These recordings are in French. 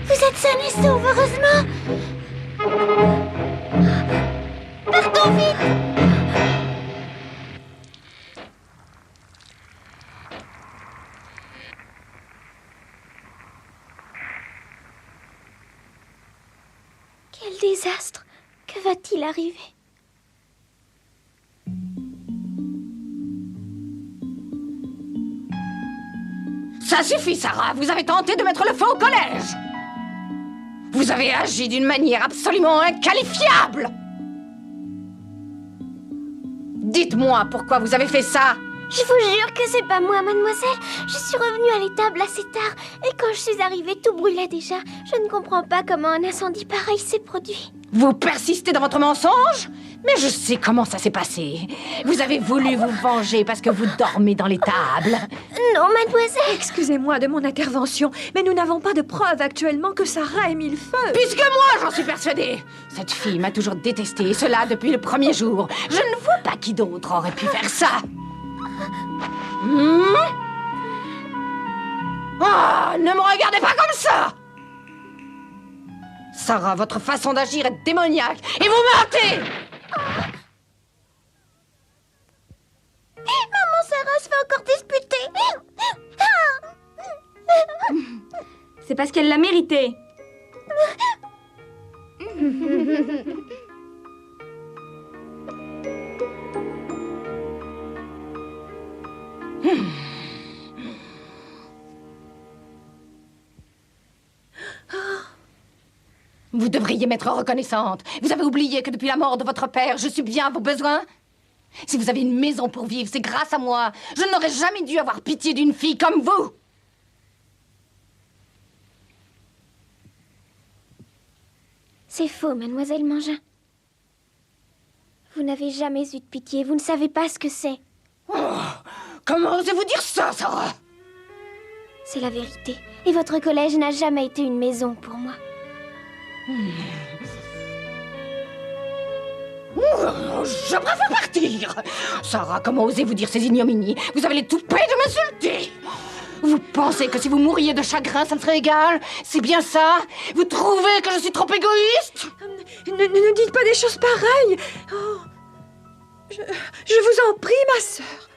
Vous êtes sains et saufs, heureusement. Partons vite. Quel désastre! Que va-t-il arriver? Ça suffit, Sarah. Vous avez tenté de mettre le feu au collège. Vous avez agi d'une manière absolument inqualifiable. Dites-moi pourquoi vous avez fait ça. Je vous jure que c'est pas moi, mademoiselle. Je suis revenue à l'étable assez tard. Et quand je suis arrivée, tout brûlait déjà. Je ne comprends pas comment un incendie pareil s'est produit. Vous persistez dans votre mensonge? Mais je sais comment ça s'est passé. Vous avez voulu vous venger parce que vous dormez dans l'étable. Non, mademoiselle. Excusez-moi de mon intervention, mais nous n'avons pas de preuves actuellement que Sarah ait mis le feu. Puisque moi, j'en suis persuadée. Cette fille m'a toujours détestée, et cela depuis le premier jour. Je ne vois pas qui d'autre aurait pu faire ça. Oh, ne me regardez pas comme ça! Sarah, votre façon d'agir est démoniaque et vous mentez! Maman Sarah se fait encore disputer. C'est parce qu'elle l'a mérité. Vous devriez m'être reconnaissante. Vous avez oublié que depuis la mort de votre père, je subviens à vos besoins? Si vous avez une maison pour vivre, c'est grâce à moi. Je n'aurais jamais dû avoir pitié d'une fille comme vous. C'est faux, mademoiselle Mangin. Vous n'avez jamais eu de pitié. Vous ne savez pas ce que c'est. Oh, comment osez-vous dire ça, Sarah? C'est la vérité. Et votre collège n'a jamais été une maison pour moi. Je préfère partir. Sarah, comment osez-vous dire ces ignominies? Vous avez les toupets de m'insulter. Vous pensez que si vous mouriez de chagrin, ça me serait égal? C'est bien ça? Vous trouvez que je suis trop égoïste? Ne dites pas des choses pareilles. Oh, je vous en prie, ma sœur.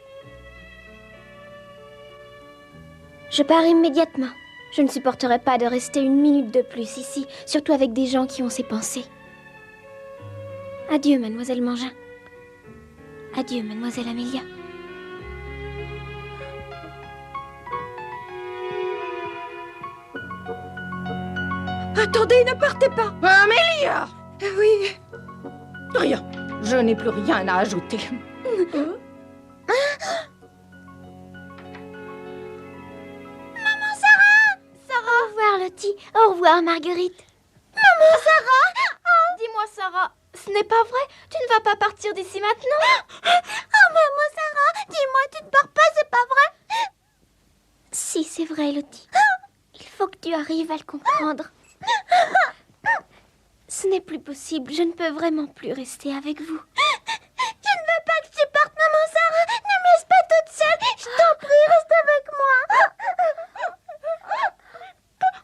Je pars immédiatement. Je ne supporterai pas de rester une minute de plus ici, surtout avec des gens qui ont ces pensées. Adieu, mademoiselle Mangin. Adieu, mademoiselle Amélia. Attendez, ne partez pas. Amélia! Oui. Rien. Je n'ai plus rien à ajouter. Au revoir, Lottie. Au revoir, Marguerite. Maman, Sarah! Dis-moi, Sarah, Ce n'est pas vrai. Tu ne vas pas partir d'ici maintenant. Oh, maman Sarah, dis-moi, tu ne pars pas, c'est pas vrai? Si, c'est vrai, Lottie. Il faut que tu arrives à le comprendre. Ce n'est plus possible. Je ne peux vraiment plus rester avec vous. Je ne veux pas que tu partes, maman Sarah. Ne me laisse pas toute seule. Je t'en prie, reste avec moi.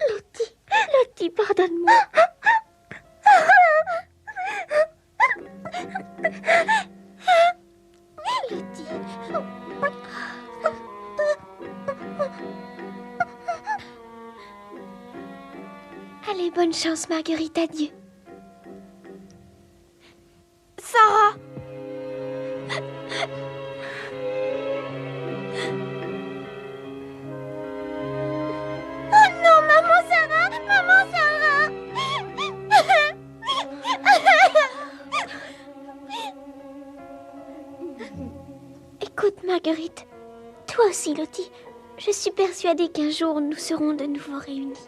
Lottie, Lottie, pardonne-moi. Lottie. Allez, bonne chance, Marguerite, adieu. Sarah. Oh non, maman Sarah, maman Sarah. Écoute, Marguerite, toi aussi, Lottie, je suis persuadée qu'un jour nous serons de nouveau réunis.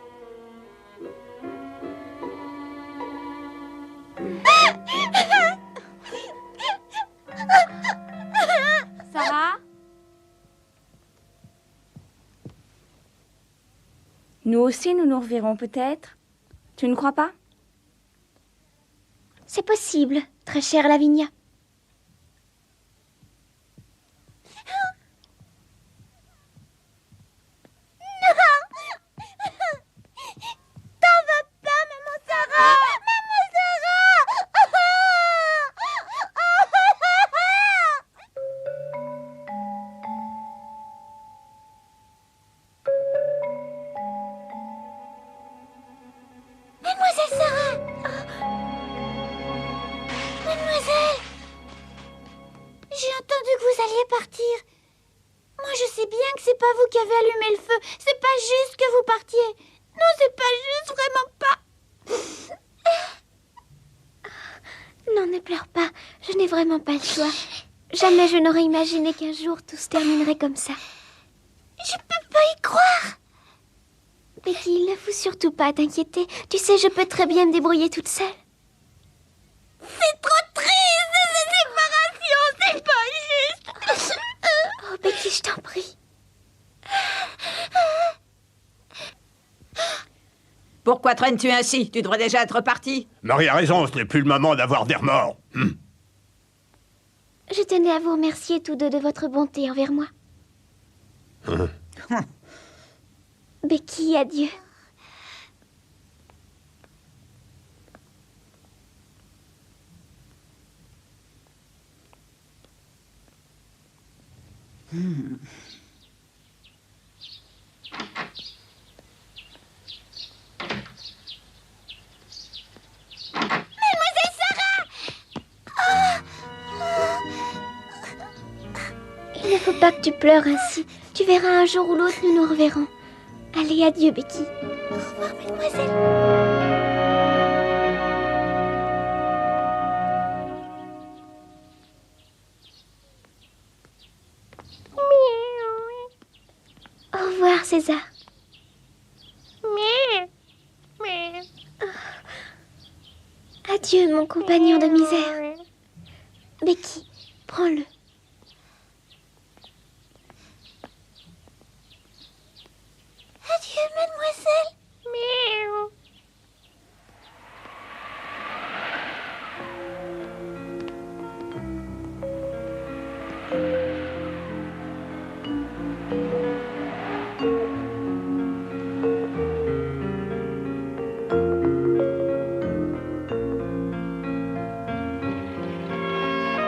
Sarah? Nous aussi, nous nous reverrons peut-être. Tu ne crois pas? C'est possible, très chère Lavinia. Mademoiselle Sarah! Mademoiselle! J'ai entendu que vous alliez partir. Moi, je sais bien que c'est pas vous qui avez allumé le feu. C'est pas juste que vous partiez. Non, c'est pas juste, vraiment pas. Non, ne pleure pas. Je n'ai vraiment pas le choix. Jamais je n'aurais imaginé qu'un jour tout se terminerait comme ça. Je peux pas y croire. Becky, il ne faut surtout pas t'inquiéter. Tu sais, je peux très bien me débrouiller toute seule. C'est trop triste, cette séparation, c'est pas juste. Oh, Becky, je t'en prie. Pourquoi traînes-tu ainsi? Tu devrais déjà être parti. Marie a raison, ce n'est plus le moment d'avoir des remords. Je tenais à vous remercier tous deux de votre bonté envers moi. Becky, adieu. Mademoiselle Sarah! Il ne faut pas que tu pleures ainsi. Tu verras un jour ou l'autre, nous nous reverrons. Allez, adieu, Becky. Au revoir, mademoiselle. Au revoir, César. Adieu, mon compagnon de misère. Becky, prends-le. Adieu, mademoiselle.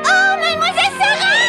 Oh, mademoiselle Sarah!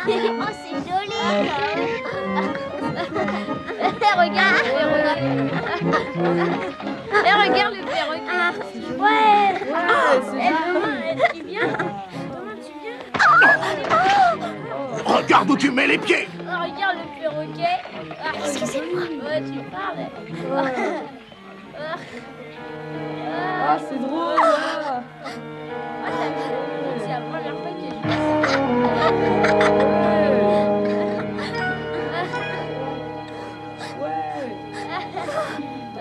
Oh, c'est joli. Regarde le perroquet. Regarde le perroquet. Ouais. Demain, tu viens. Regarde où tu mets les pieds. Regarde le perroquet. Excusez-moi. Ouais, tu parles. Ah, c'est drôle. C'est la première fois que je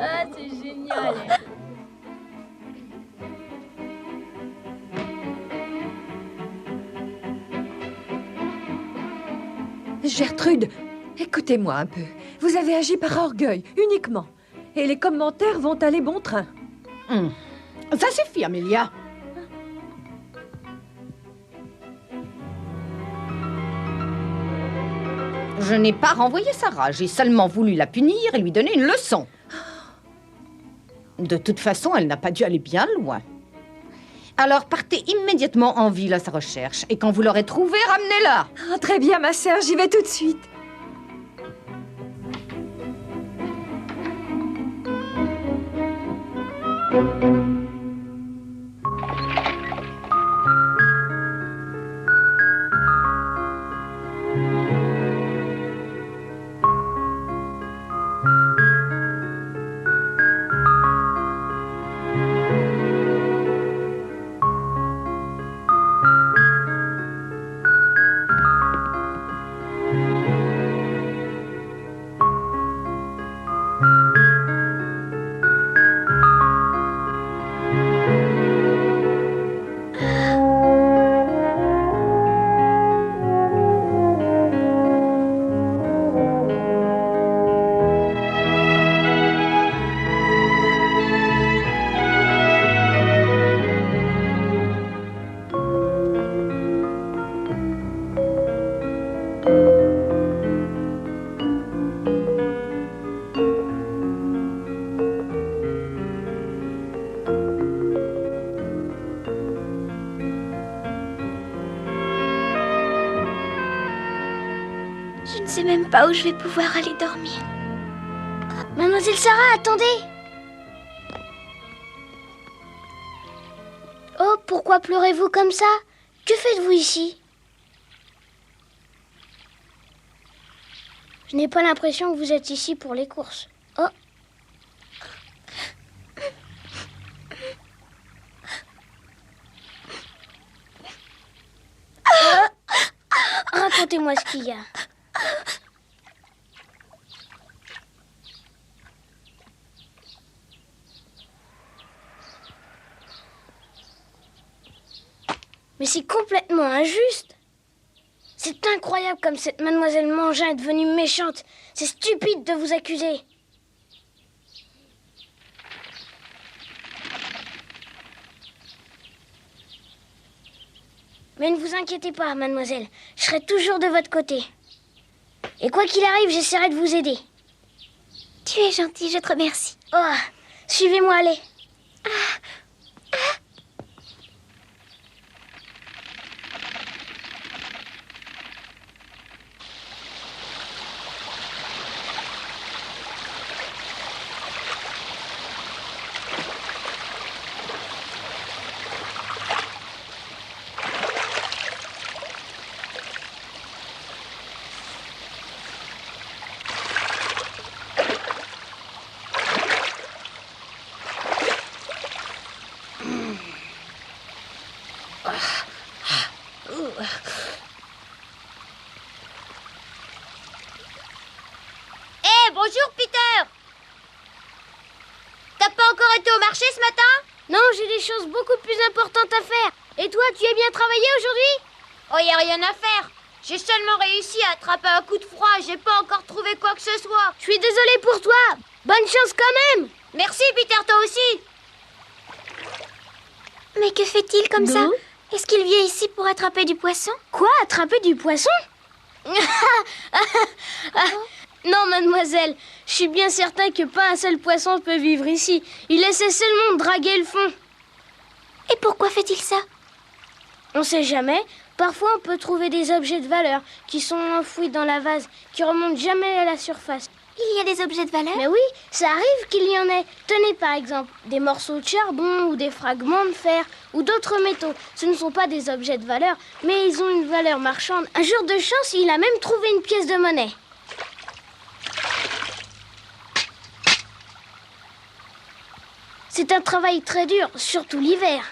Ah, c'est génial. Gertrude, écoutez-moi un peu. Vous avez agi par orgueil, uniquement. Et les commentaires vont aller bon train. Ça suffit, Amélia. Je n'ai pas renvoyé Sarah, j'ai seulement voulu la punir et lui donner une leçon. De toute façon, elle n'a pas dû aller bien loin. Alors partez immédiatement en ville à sa recherche, et quand vous l'aurez trouvée, ramenez-la. Ah, très bien, ma sœur, j'y vais tout de suite. Je ne sais même pas où je vais pouvoir aller dormir. Mademoiselle Sarah, attendez! Oh, pourquoi pleurez-vous comme ça? Que faites-vous ici? Je n'ai pas l'impression que vous êtes ici pour les courses. Oh! Racontez-moi ce qu'il y a. Mais c'est complètement injuste. C'est incroyable comme cette mademoiselle Mangin est devenue méchante. C'est stupide de vous accuser. Mais ne vous inquiétez pas, mademoiselle. Je serai toujours de votre côté. Et quoi qu'il arrive, j'essaierai de vous aider. Tu es gentille, je te remercie. Oh, suivez-moi, allez. Bonjour, Peter. T'as pas encore été au marché ce matin? Non, j'ai des choses beaucoup plus importantes à faire. Et toi, tu as bien travaillé aujourd'hui? Oh, y a rien à faire. J'ai seulement réussi à attraper un coup de froid. J'ai pas encore trouvé quoi que ce soit. Je suis désolée pour toi. Bonne chance quand même. Merci, Peter, toi aussi. Mais que fait-il comme ça? Est-ce qu'il vient ici pour attraper du poisson? Quoi? Attraper du poisson? Non, mademoiselle. Je suis bien certain que pas un seul poisson peut vivre ici. Il essaie seulement de draguer le fond. Et pourquoi fait-il ça? On sait jamais. Parfois, on peut trouver des objets de valeur qui sont enfouis dans la vase, qui remontent jamais à la surface. Il y a des objets de valeur? Mais oui, ça arrive qu'il y en ait. Tenez par exemple, des morceaux de charbon ou des fragments de fer ou d'autres métaux. Ce ne sont pas des objets de valeur, mais ils ont une valeur marchande. Un jour de chance, il a même trouvé une pièce de monnaie. C'est un travail très dur, surtout l'hiver.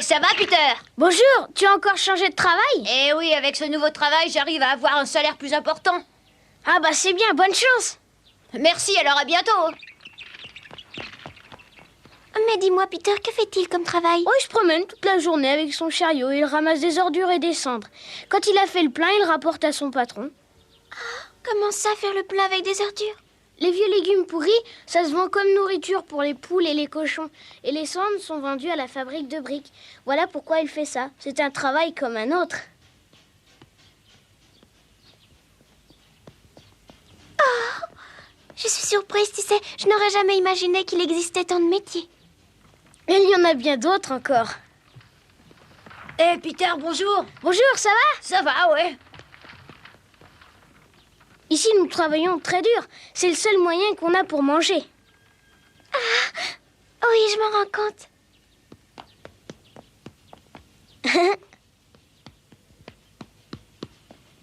Ça va, Peter? Bonjour, tu as encore changé de travail? Eh oui, avec ce nouveau travail, j'arrive à avoir un salaire plus important. Ah bah c'est bien, bonne chance. Merci, alors à bientôt. Mais dis-moi, Peter, que fait-il comme travail? Oh, il se promène toute la journée avec son chariot. Il ramasse des ordures et des cendres. Quand il a fait le plein, il rapporte à son patron. Comment ça, faire le plein avec des ordures? Les vieux légumes pourris, ça se vend comme nourriture pour les poules et les cochons. Et les cendres sont vendues à la fabrique de briques. Voilà pourquoi il fait ça. C'est un travail comme un autre. Oh, je suis surprise, tu sais. Je n'aurais jamais imaginé qu'il existait tant de métiers. Et il y en a bien d'autres encore. Eh, Peter, bonjour. Bonjour, ça va? Ça va, ouais. Ici, nous travaillons très dur. C'est le seul moyen qu'on a pour manger. Ah, oui, je m'en rends compte.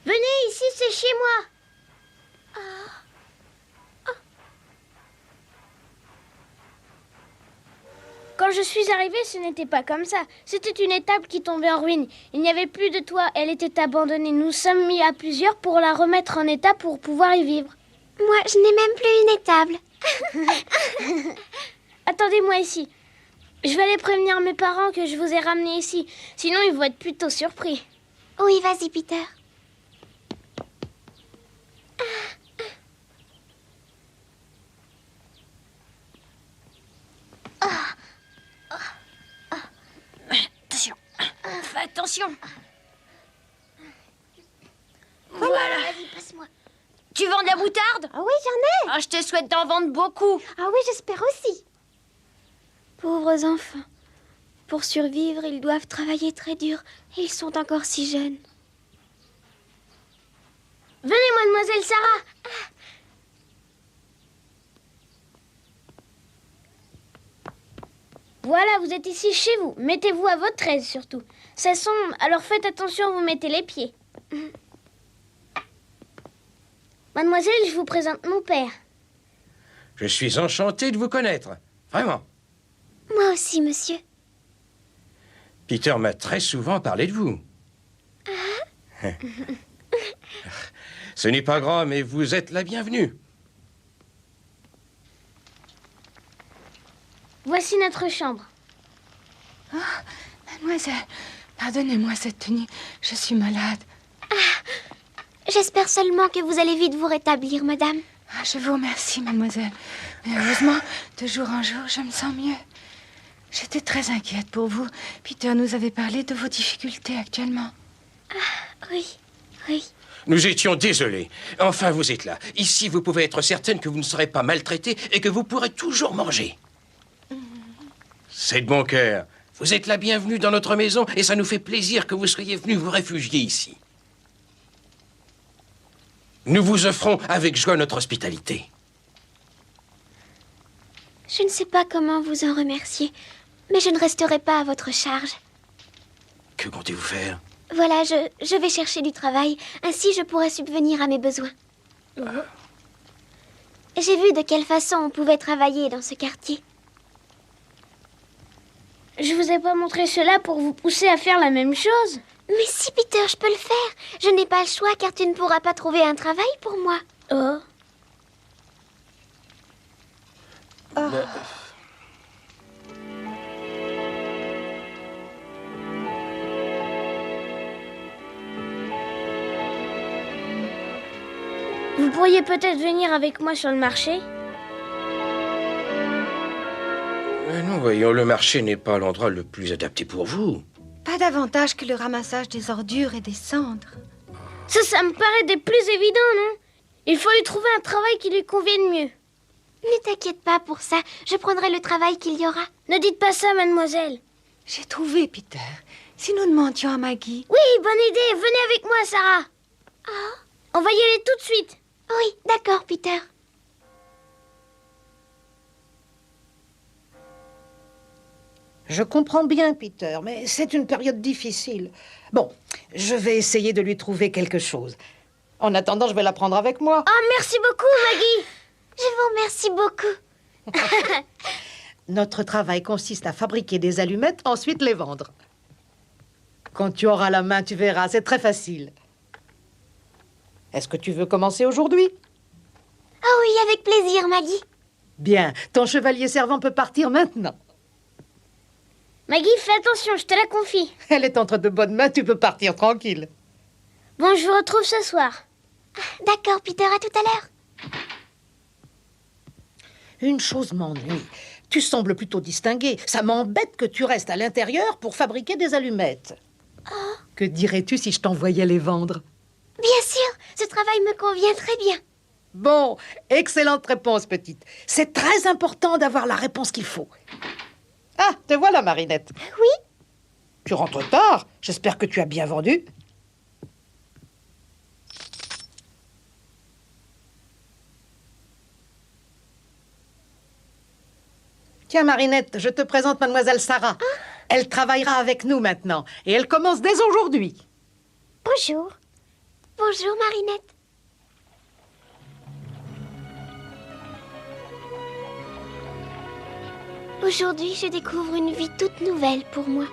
Venez, ici, c'est chez moi. Quand je suis arrivée, ce n'était pas comme ça. C'était une étable qui tombait en ruine. Il n'y avait plus de toit. Elle était abandonnée. Nous sommes mis à plusieurs pour la remettre en état pour pouvoir y vivre. Moi, je n'ai même plus une étable. Attendez-moi ici. Je vais aller prévenir mes parents que je vous ai ramené ici. Sinon, ils vont être plutôt surpris. Oui, vas-y, Peter. Attention. Fais attention. Voilà. Vas-y, passe-moi. Tu vends de la moutarde? Ah oui, j'en ai. Ah, je te souhaite d'en vendre beaucoup. Ah oui, j'espère aussi. Pauvres enfants. Pour survivre, ils doivent travailler très dur. Et ils sont encore si jeunes. Venez, mademoiselle Sarah. Voilà, vous êtes ici chez vous. Mettez-vous à votre aise, surtout. Ça sombre, alors faites attention, vous mettez les pieds. Mademoiselle, je vous présente mon père. Je suis enchanté de vous connaître. Vraiment. Moi aussi, monsieur. Peter m'a très souvent parlé de vous. Ce n'est pas grand, mais vous êtes la bienvenue. Voici notre chambre. Oh, mademoiselle, pardonnez-moi cette tenue. Je suis malade. J'espère seulement que vous allez vite vous rétablir, madame. Ah, je vous remercie, mademoiselle. Mais heureusement, de jour en jour, je me sens mieux. J'étais très inquiète pour vous. Peter nous avait parlé de vos difficultés actuellement. Oui, oui. Nous étions désolés. Enfin, vous êtes là. Ici, vous pouvez être certaine que vous ne serez pas maltraitée et que vous pourrez toujours manger. C'est de bon cœur. Vous êtes la bienvenue dans notre maison et ça nous fait plaisir que vous soyez venus vous réfugier ici. Nous vous offrons avec joie notre hospitalité. Je ne sais pas comment vous en remercier, mais je ne resterai pas à votre charge. Que comptez-vous faire? Voilà, je vais chercher du travail. Ainsi, je pourrai subvenir à mes besoins. J'ai vu de quelle façon on pouvait travailler dans ce quartier. Je vous ai pas montré cela pour vous pousser à faire la même chose. Mais si, Peter, je peux le faire. Je n'ai pas le choix car tu ne pourras pas trouver un travail pour moi. Oh. Vous pourriez peut-être venir avec moi sur le marché? Non, voyons, le marché n'est pas l'endroit le plus adapté pour vous. Pas davantage que le ramassage des ordures et des cendres. Ça me paraît des plus évidents, non? Il faut lui trouver un travail qui lui convienne mieux. Ne t'inquiète pas pour ça, je prendrai le travail qu'il y aura. Ne dites pas ça, mademoiselle. J'ai trouvé, Peter. Si nous demandions à Maggie... Oui, bonne idée. Venez avec moi, Sarah. On va y aller tout de suite. Oui, d'accord, Peter. Je comprends bien, Peter, mais c'est une période difficile. Bon, je vais essayer de lui trouver quelque chose. En attendant, je vais la prendre avec moi. Oh, merci beaucoup, Maggie. Je vous remercie beaucoup. Notre travail consiste à fabriquer des allumettes, ensuite les vendre. Quand tu auras la main, tu verras, c'est très facile. Est-ce que tu veux commencer aujourd'hui? Ah oui, avec plaisir, Maggie. Bien, ton chevalier servant peut partir maintenant. Maggie, fais attention, je te la confie. Elle est entre de bonnes mains, tu peux partir tranquille. Bon, je vous retrouve ce soir. D'accord, Peter, à tout à l'heure. Une chose m'ennuie. Tu sembles plutôt distingué. Ça m'embête que tu restes à l'intérieur pour fabriquer des allumettes. Oh. Que dirais-tu si je t'envoyais les vendre? Bien sûr, ce travail me convient très bien. Bon, excellente réponse, petite. C'est très important d'avoir la réponse qu'il faut. Ah, te voilà, Marinette. Oui? Tu rentres tard. J'espère que tu as bien vendu. Tiens, Marinette, je te présente mademoiselle Sarah. Elle travaillera avec nous maintenant. Et elle commence dès aujourd'hui. Bonjour. Bonjour, Marinette. Aujourd'hui, je découvre une vie toute nouvelle pour moi.